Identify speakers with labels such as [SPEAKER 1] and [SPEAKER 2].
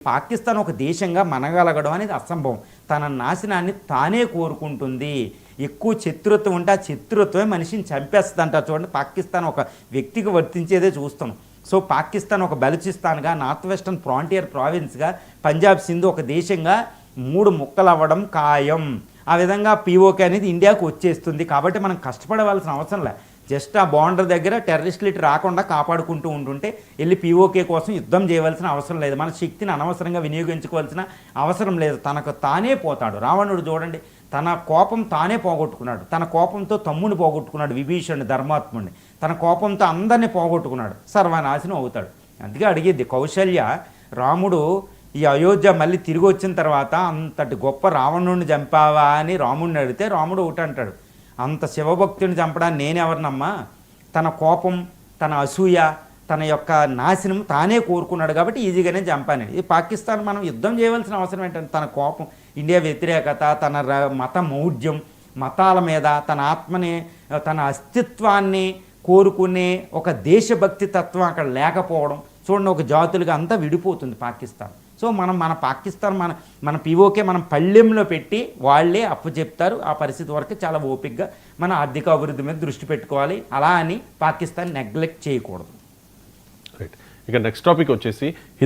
[SPEAKER 1] పాకిస్తాన్ ఒక దేశంగా మనగలగడం అనేది అసంభవం. తన నాశనాన్ని తానే కోరుకుంటుంది. ఎక్కువ శత్రుత్వం ఉంటే ఆ శత్రుత్వమే మనిషిని చంపేస్తుందంట. చూడండి, పాకిస్తాన్ ఒక వ్యక్తికి వర్తించేదే చూస్తాం. సో పాకిస్తాన్ ఒక బలూచిస్తాన్గా, నార్త్ వెస్టర్న్ ఫ్రాంటియర్ ప్రావిన్స్గా, పంజాబ్ సింధు ఒక దేశంగా 3 ముక్కలు అవ్వడం ఖాయం. ఆ విధంగా పీఓకే అనేది ఇండియాకు వచ్చేస్తుంది. కాబట్టి మనం కష్టపడవలసిన అవసరం లే. జస్ట్ ఆ బార్డర్ దగ్గర టెర్రరిస్టులు ఇటు రాకుండా కాపాడుకుంటూ ఉంటుంటే వెళ్ళి పీఓకే కోసం యుద్ధం చేయవలసిన అవసరం లేదు. మన శక్తిని అనవసరంగా వినియోగించుకోవాల్సిన అవసరం లేదు. తనకు తానే పోతాడు. రావణుడు చూడండి, తన కోపం తానే పోగొట్టుకున్నాడు. తన కోపంతో తమ్ముని పోగొట్టుకున్నాడు, విభీషణుని, ధర్మాత్ముడిని. తన కోపంతో అందరినీ పోగొట్టుకున్నాడు, సర్వనాశనం అవుతాడు. అందుకే అడిగేది కౌశల్య, రాముడు ఈ అయోధ్య మళ్ళీ తిరిగి వచ్చిన తర్వాత అంతటి గొప్ప రావణుడిని చంపావా అని రాముడిని అడిగితే రాముడు ఒకటి అంటాడు, అంత శివభక్తుని చంపడానికి నేనెవరినమ్మా? తన కోపం, తన అసూయ, తన యొక్క నాశనం తానే కోరుకున్నాడు కాబట్టి ఈజీగానే చంపాను. ఈ పాకిస్తాన్ మనం యుద్ధం చేయవలసిన అవసరం ఏంటంటే తన కోపం, ఇండియా వ్యతిరేకత, తన మత మౌఢ్యం, మతాల మీద తన ఆత్మని, తన అస్తిత్వాన్ని కోరుకునే ఒక దేశభక్తి తత్వం అక్కడ లేకపోవడం. చూడండి, ఒక జాతులుగా అంతా విడిపోతుంది పాకిస్తాన్. సో మన పాకిస్తాన్ మన పీఓకే మనం పళ్ళెంలో పెట్టి వాళ్ళే అప్పు చెప్తారు. ఆ పరిస్థితి వరకు చాలా ఓపికగా మన ఆర్థిక అభివృద్ధి మీద దృష్టి పెట్టుకోవాలి. అలా అని పాకిస్తాన్ నెగ్లెక్ట్ చేయకూడదు.
[SPEAKER 2] రైట్. ఇక నెక్స్ట్ టాపిక్ వచ్చేసి